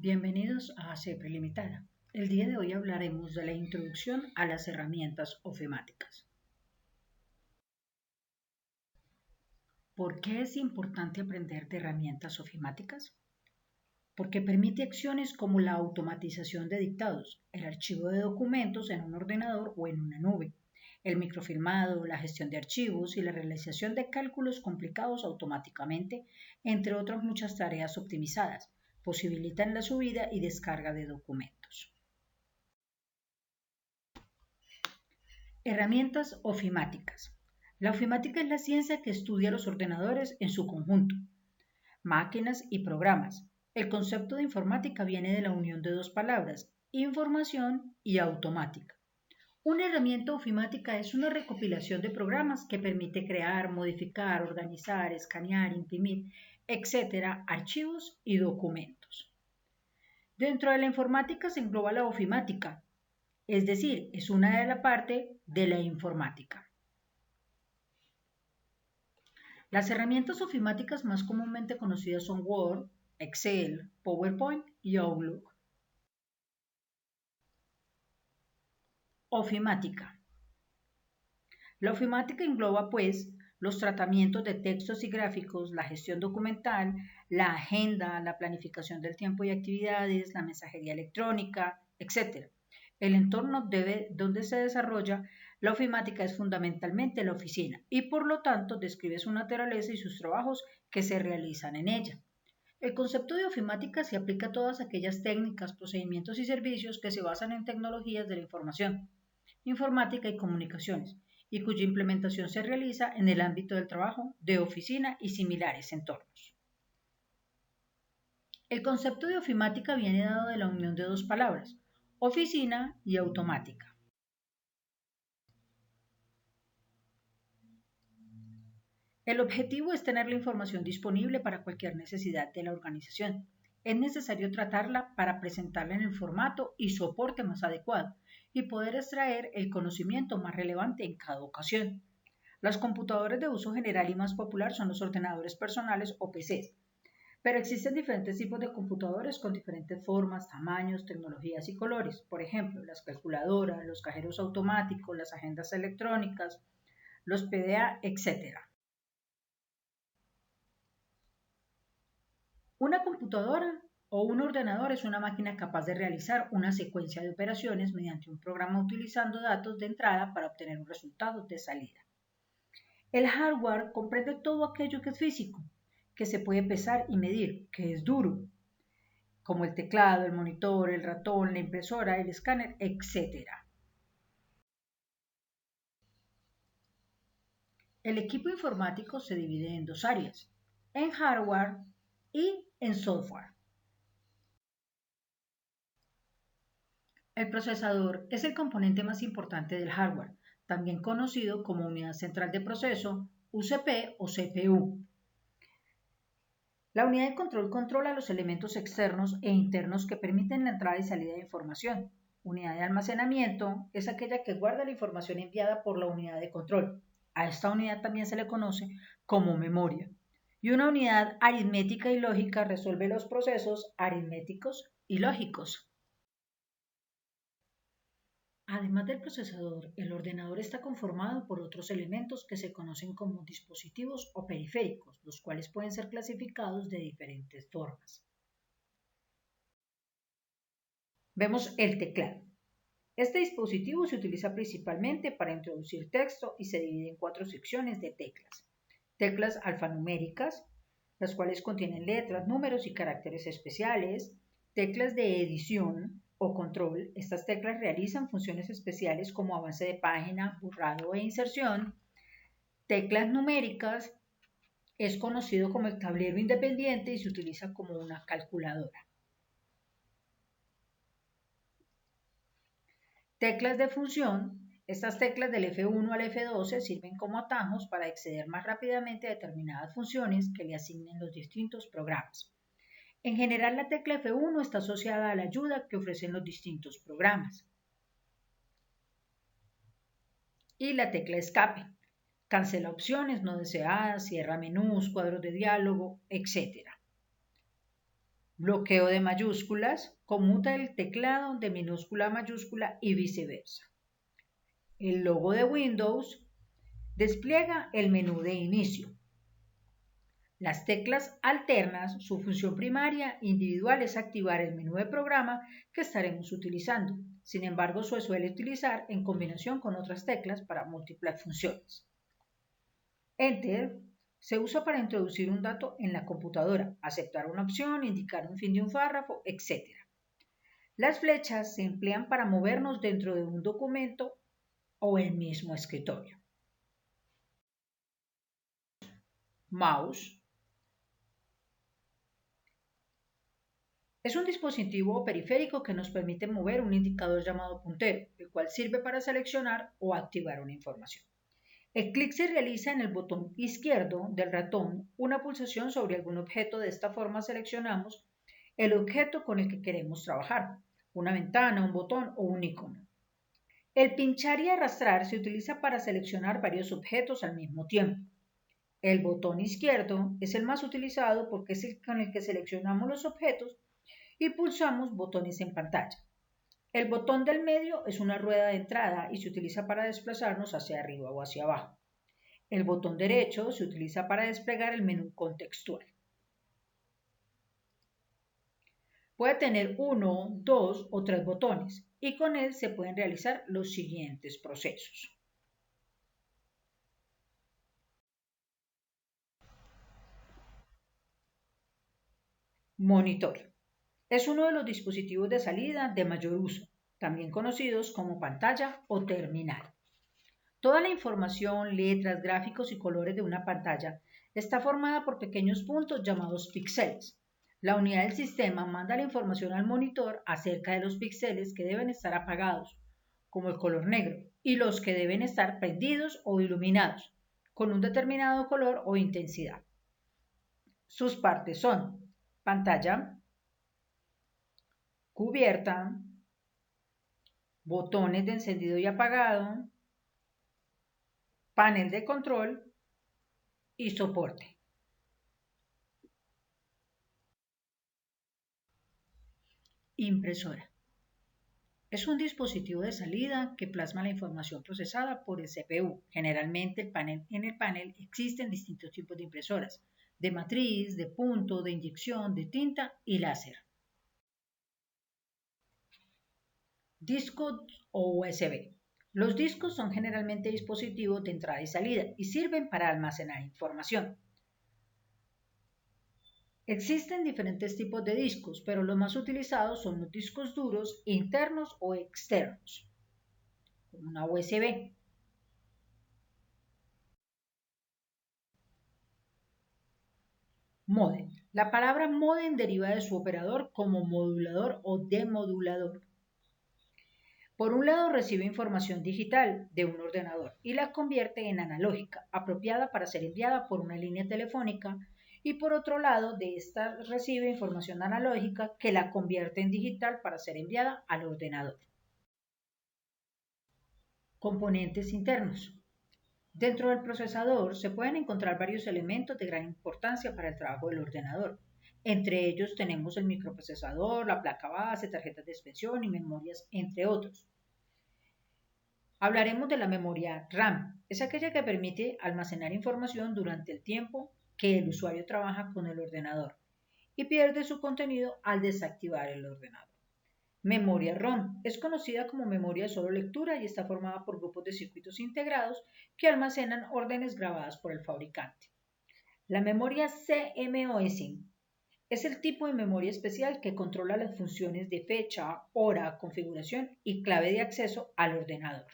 Bienvenidos a ACEP Limitada. El día de hoy hablaremos de la introducción a las herramientas ofimáticas. ¿Por qué es importante aprender de herramientas ofimáticas? Porque permite acciones como la automatización de dictados, el archivo de documentos en un ordenador o en una nube, el microfilmado, la gestión de archivos y la realización de cálculos complicados automáticamente, entre otras muchas tareas optimizadas. Posibilitan la subida y descarga de documentos. Herramientas ofimáticas. La ofimática es la ciencia que estudia los ordenadores en su conjunto, máquinas y programas. El concepto de informática viene de la unión de dos palabras, información y automática. Una herramienta ofimática es una recopilación de programas que permite crear, modificar, organizar, escanear, imprimir, etc., archivos y documentos. Dentro de la informática se engloba la ofimática, es decir, es una de las partes de la informática. Las herramientas ofimáticas más comúnmente conocidas son Word, Excel, PowerPoint y Outlook. Ofimática. La ofimática engloba, pues, los tratamientos de textos y gráficos, la gestión documental, la agenda, la planificación del tiempo y actividades, la mensajería electrónica, etc. El entorno donde se desarrolla la ofimática es fundamentalmente la oficina y por lo tanto describe su naturaleza y sus trabajos que se realizan en ella. El concepto de ofimática se aplica a todas aquellas técnicas, procedimientos y servicios que se basan en tecnologías de la información, informática y comunicaciones, y cuya implementación se realiza en el ámbito del trabajo, de oficina y similares entornos. El concepto de ofimática viene dado de la unión de dos palabras, oficina y automática. El objetivo es tener la información disponible para cualquier necesidad de la organización. Es necesario tratarla para presentarla en el formato y soporte más adecuado y poder extraer el conocimiento más relevante en cada ocasión. Las computadoras de uso general y más popular son los ordenadores personales o PCs, pero existen diferentes tipos de computadores con diferentes formas, tamaños, tecnologías y colores. Por ejemplo, las calculadoras, los cajeros automáticos, las agendas electrónicas, los PDA, etc. Una computadora o un ordenador es una máquina capaz de realizar una secuencia de operaciones mediante un programa utilizando datos de entrada para obtener un resultado de salida. El hardware comprende todo aquello que es físico, que se puede pesar y medir, que es duro, como el teclado, el monitor, el ratón, la impresora, el escáner, etc. El equipo informático se divide en dos áreas, en hardware y en software. El procesador es el componente más importante del hardware, también conocido como unidad central de proceso, UCP o CPU. La unidad de control controla los elementos externos e internos que permiten la entrada y salida de información. Unidad de almacenamiento es aquella que guarda la información enviada por la unidad de control. A esta unidad también se le conoce como memoria. Y una unidad aritmética y lógica resuelve los procesos aritméticos y lógicos. Además del procesador, el ordenador está conformado por otros elementos que se conocen como dispositivos o periféricos, los cuales pueden ser clasificados de diferentes formas. Vemos el teclado. Este dispositivo se utiliza principalmente para introducir texto y se divide en 4 secciones de teclas. Teclas alfanuméricas, las cuales contienen letras, números y caracteres especiales. Teclas de edición o control. Estas teclas realizan funciones especiales como avance de página, borrado e inserción. Teclas numéricas es conocido como el tablero independiente y se utiliza como una calculadora. Teclas de función. Estas teclas del F1 al F12 sirven como atajos para acceder más rápidamente a determinadas funciones que le asignen los distintos programas. En general, la tecla F1 está asociada a la ayuda que ofrecen los distintos programas. Y la tecla escape. Cancela opciones no deseadas, cierra menús, cuadros de diálogo, etc. bloqueo de mayúsculas, conmuta el teclado de minúscula a mayúscula y viceversa. El logo de Windows despliega el menú de inicio. Las teclas alternas, su función primaria individual es activar el menú de programa que estaremos utilizando. Sin embargo, se suele utilizar en combinación con otras teclas para múltiples funciones. Enter se usa para introducir un dato en la computadora, aceptar una opción, indicar un fin de un párrafo, etc. Las flechas se emplean para movernos dentro de un documento o el mismo escritorio. Mouse es un dispositivo periférico que nos permite mover un indicador llamado puntero, el cual sirve para seleccionar o activar una información. El clic se realiza en el botón izquierdo del ratón, una pulsación sobre algún objeto. De esta forma seleccionamos el objeto con el que queremos trabajar, una ventana, un botón o un icono. El pinchar y arrastrar se utiliza para seleccionar varios objetos al mismo tiempo. El botón izquierdo es el más utilizado porque es el con el que seleccionamos los objetos y pulsamos botones en pantalla. El botón del medio es una rueda de entrada y se utiliza para desplazarnos hacia arriba o hacia abajo. El botón derecho se utiliza para desplegar el menú contextual. Puede tener 1, 2 o 3 botones y con él se pueden realizar los siguientes procesos. Monitor. Es uno de los dispositivos de salida de mayor uso, también conocidos como pantalla o terminal. Toda la información, letras, gráficos y colores de una pantalla está formada por pequeños puntos llamados píxeles. La unidad del sistema manda la información al monitor acerca de los píxeles que deben estar apagados, como el color negro, y los que deben estar prendidos o iluminados, con un determinado color o intensidad. Sus partes son pantalla, cubierta, botones de encendido y apagado, panel de control y soporte. Impresora. Es un dispositivo de salida que plasma la información procesada por el CPU. Generalmente en el panel existen distintos tipos de impresoras, de matriz, de punto, de inyección, de tinta y láser. Discos o USB. Los discos son generalmente dispositivos de entrada y salida y sirven para almacenar información. Existen diferentes tipos de discos, pero los más utilizados son los discos duros internos o externos, como una USB. Módem. La palabra módem deriva de su operador como modulador o demodulador. Por un lado recibe información digital de un ordenador y la convierte en analógica, apropiada para ser enviada por una línea telefónica, y por otro lado de esta recibe información analógica que la convierte en digital para ser enviada al ordenador. Componentes internos. Dentro del procesador se pueden encontrar varios elementos de gran importancia para el trabajo del ordenador. Entre ellos tenemos el microprocesador, la placa base, tarjetas de expansión y memorias, entre otros. Hablaremos de la memoria RAM. Es aquella que permite almacenar información durante el tiempo que el usuario trabaja con el ordenador y pierde su contenido al desactivar el ordenador. Memoria ROM es conocida como memoria de solo lectura y está formada por grupos de circuitos integrados que almacenan órdenes grabadas por el fabricante. La memoria CMOS es el tipo de memoria especial que controla las funciones de fecha, hora, configuración y clave de acceso al ordenador.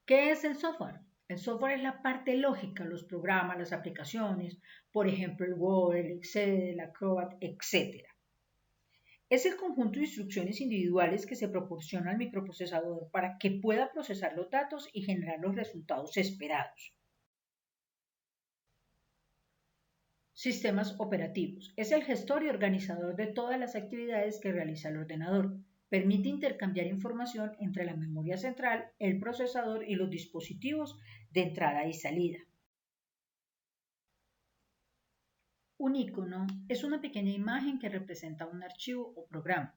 ¿Qué es el software? El software es la parte lógica, los programas, las aplicaciones, por ejemplo el Word, el Excel, el Acrobat, etc. Es el conjunto de instrucciones individuales que se proporciona al microprocesador para que pueda procesar los datos y generar los resultados esperados. Sistemas operativos. Es el gestor y organizador de todas las actividades que realiza el ordenador. Permite intercambiar información entre la memoria central, el procesador y los dispositivos de entrada y salida. Un icono es una pequeña imagen que representa un archivo o programa.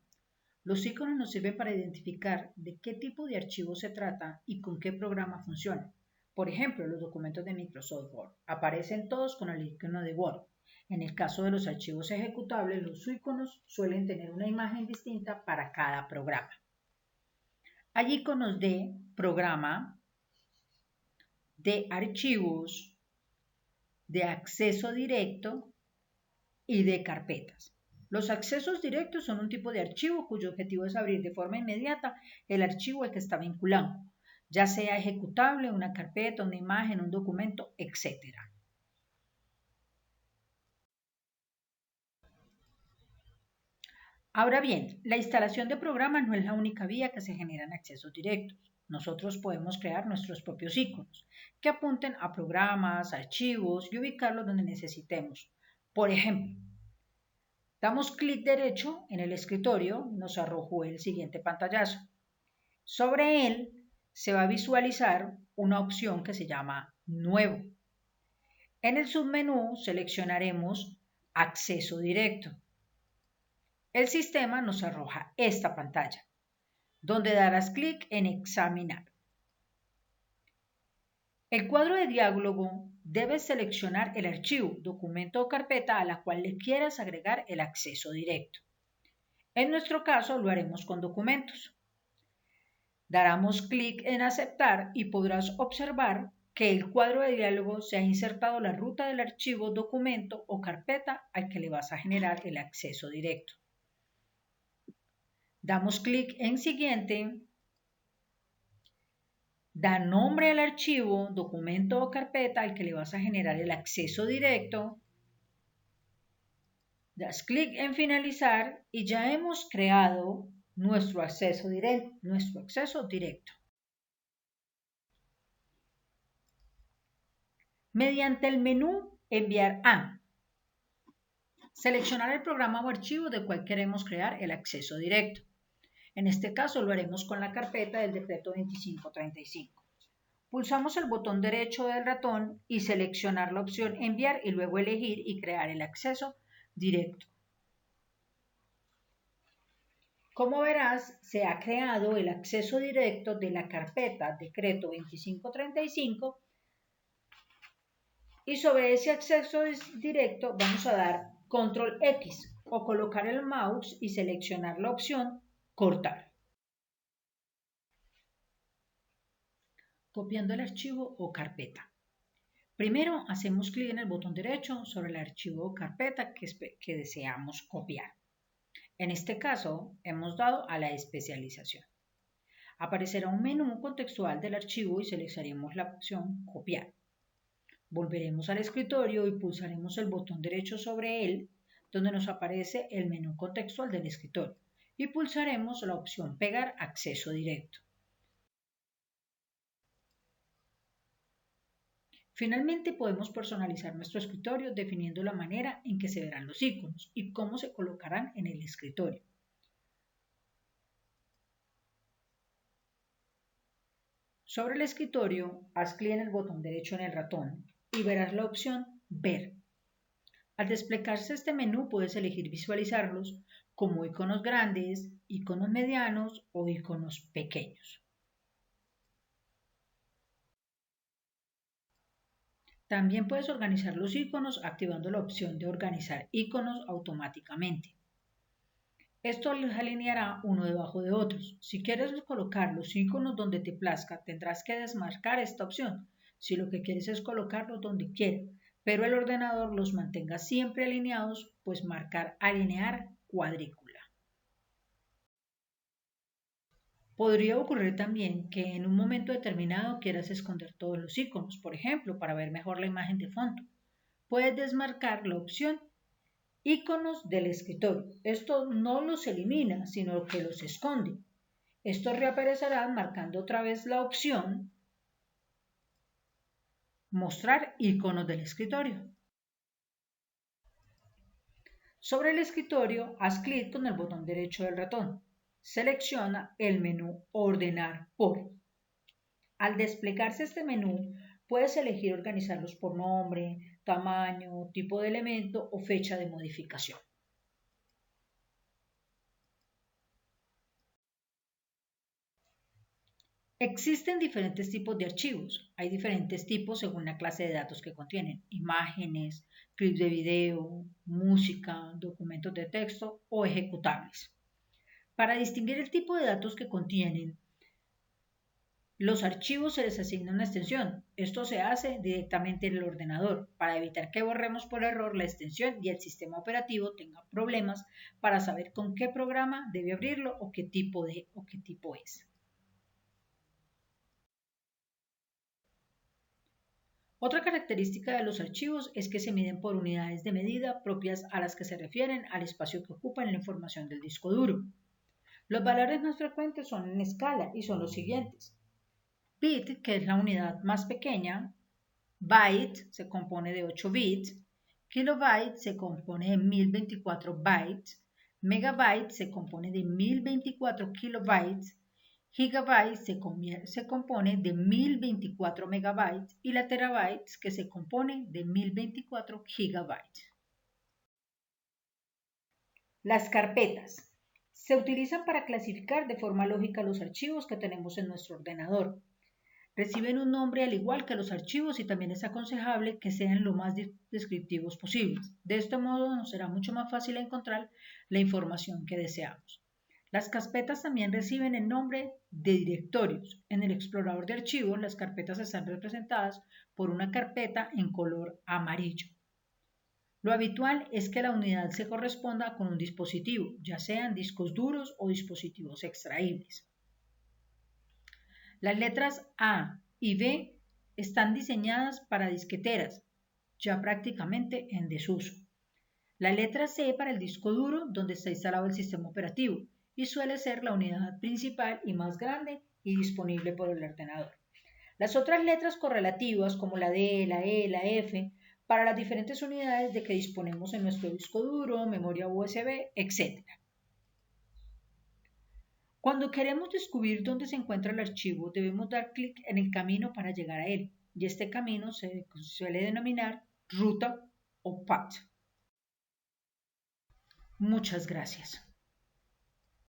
Los iconos nos sirven para identificar de qué tipo de archivo se trata y con qué programa funciona. Por ejemplo, los documentos de Microsoft Word aparecen todos con el icono de Word. En el caso de los archivos ejecutables, los iconos suelen tener una imagen distinta para cada programa. Hay iconos de programa, de archivos, de acceso directo y de carpetas. Los accesos directos son un tipo de archivo cuyo objetivo es abrir de forma inmediata el archivo al que está vinculado, ya sea ejecutable, una carpeta, una imagen, un documento, etc. Ahora bien, la instalación de programas no es la única vía que se generan accesos directos. Nosotros podemos crear nuestros propios iconos que apunten a programas, archivos y ubicarlos donde necesitemos. Por ejemplo, damos clic derecho en el escritorio, nos arrojó el siguiente pantallazo. Sobre él se va a visualizar una opción que se llama Nuevo. En el submenú seleccionaremos Acceso directo. El sistema nos arroja esta pantalla, donde darás clic en Examinar. El cuadro de diálogo debe seleccionar el archivo, documento o carpeta a la cual le quieras agregar el acceso directo. En nuestro caso lo haremos con documentos. Daremos clic en Aceptar y podrás observar que el cuadro de diálogo se ha insertado la ruta del archivo, documento o carpeta al que le vas a generar el acceso directo. Damos clic en Siguiente. Da nombre al archivo, documento o carpeta al que le vas a generar el acceso directo. Das clic en Finalizar y ya hemos creado nuestro acceso directo. Mediante el menú Enviar a, seleccionar el programa o archivo del cual queremos crear el acceso directo. En este caso lo haremos con la carpeta del decreto 2535. Pulsamos el botón derecho del ratón y seleccionar la opción Enviar y luego elegir y crear el acceso directo. Como verás, se ha creado el acceso directo de la carpeta decreto 2535 y sobre ese acceso directo vamos a dar Control X o colocar el mouse y seleccionar la opción Cortar. Copiando el archivo o carpeta. Primero hacemos clic en el botón derecho sobre el archivo o carpeta que deseamos copiar. En este caso hemos dado a la especialización. Aparecerá un menú contextual del archivo y seleccionaremos la opción Copiar. Volveremos al escritorio y pulsaremos el botón derecho sobre él, donde nos aparece el menú contextual del escritorio, y pulsaremos la opción Pegar acceso directo. Finalmente podemos personalizar nuestro escritorio definiendo la manera en que se verán los iconos y cómo se colocarán en el escritorio. Sobre el escritorio, haz clic en el botón derecho en el ratón y verás la opción Ver. Al desplegarse este menú puedes elegir visualizarlos como iconos grandes, iconos medianos o iconos pequeños. También puedes organizar los iconos activando la opción de organizar iconos automáticamente. Esto los alineará uno debajo de otros. Si quieres colocar los iconos donde te plazca, tendrás que desmarcar esta opción. Si lo que quieres es colocarlos donde quieras, pero el ordenador los mantenga siempre alineados, pues marcar alinear cuadrícula. Podría ocurrir también que en un momento determinado quieras esconder todos los iconos, por ejemplo, para ver mejor la imagen de fondo. Puedes desmarcar la opción Iconos del escritorio. Esto no los elimina, sino que los esconde. Estos reaparecerán marcando otra vez la opción Mostrar iconos del escritorio. Sobre el escritorio, haz clic con el botón derecho del ratón. Selecciona el menú Ordenar por. Al desplegarse este menú, puedes elegir organizarlos por nombre, tamaño, tipo de elemento o fecha de modificación. Existen diferentes tipos de archivos. Hay diferentes tipos según la clase de datos que contienen. Imágenes, clips de video, música, documentos de texto o ejecutables. Para distinguir el tipo de datos que contienen, los archivos se les asigna una extensión. Esto se hace directamente en el ordenador para evitar que borremos por error la extensión y el sistema operativo tenga problemas para saber con qué programa debe abrirlo o qué tipo es. Otra característica de los archivos es que se miden por unidades de medida propias a las que se refieren al espacio que ocupa en la información del disco duro. Los valores más frecuentes son en escala y son los siguientes. Bit, que es la unidad más pequeña, byte se compone de 8 bits, kilobyte se compone de 1024 bytes, megabyte se compone de 1024 kilobytes, gigabyte se compone de 1024 megabytes y la terabytes que se compone de 1024 gigabytes. Las carpetas se utilizan para clasificar de forma lógica los archivos que tenemos en nuestro ordenador. Reciben un nombre al igual que los archivos y también es aconsejable que sean lo más descriptivos posibles. De este modo nos será mucho más fácil encontrar la información que deseamos. Las carpetas también reciben el nombre de directorios. En el explorador de archivos, las carpetas están representadas por una carpeta en color amarillo. Lo habitual es que la unidad se corresponda con un dispositivo, ya sean discos duros o dispositivos extraíbles. Las letras A y B están diseñadas para disqueteras, ya prácticamente en desuso. La letra C para el disco duro, donde está instalado el sistema operativo, y suele ser la unidad principal y más grande y disponible por el ordenador. Las otras letras correlativas, como la D, la E, la F, para las diferentes unidades de que disponemos en nuestro disco duro, memoria USB, etc. Cuando queremos descubrir dónde se encuentra el archivo, debemos dar clic en el camino para llegar a él, y este camino se suele denominar ruta o path. Muchas gracias.